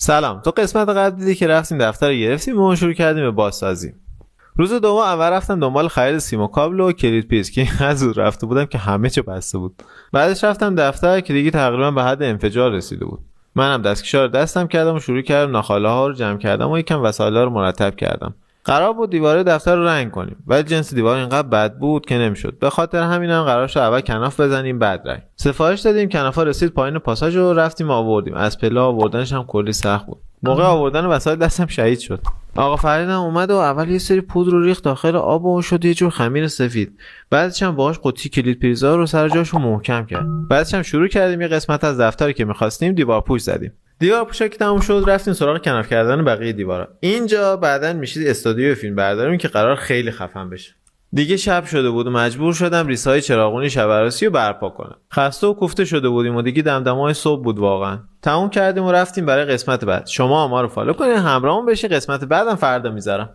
سلام. تو قسمت قبل دیدی که رفتیم دفتر رو گرفتیم و شروع کردیم به بازسازی. روز دوم اول رفتم دنبال خرید سیم و کابل و کلید پریز که اینقدر زود رفته بودم که همه چی بسته بود. بعدش رفتم دفتر که دیگه تقریبا به حد انفجار رسیده بود. منم دستکشا رو دستم کردم و شروع کردم ناخاله ها رو جمع کردم و یکم وسایل رو مرتب کردم. قرار بود دیواره دفتر رو رنگ کنیم، ولی جنس دیوار اینقدر بد بود که نمیشد. به خاطر همینم قرار شد اول کناف بزنیم بعد رنگ. سفارش دادیم، کنافا رسید پایین پاساژ و رفتیم آوردیم. از پله آوردنش هم کلی سخت بود. موقع آوردن وسایل دستم شهید شد. آقا فریدم اومد و اول یه سری پودر رو ریخت داخل آب و شد یه جور خمیر سفید. بعدش هم باهاش قوطی کلید پریزا رو سر جاشو محکم کرد. بعدش هم شروع کردیم یه قسمت از دفتری که می‌خواستیم دیوار پوش زدیم. دیوار پوشا که تموم شد رفتیم سراغ کنار کردن بقیه دیوارا. اینجا بعداً میشید استودیو فیلم برداریم که قرار خیلی خفن بشه. دیگه شب شده بود و مجبور شدم ریسای چراغونی شب‌رسی رو برپا کنم. خسته و کوفته شده بودیم و دیگه دمدمای صبح بود واقعا. تموم کردیم و رفتیم برای قسمت بعد. شما ما رو فالو کنین، همراهمون بشین. قسمت بعدم فردا میذارم.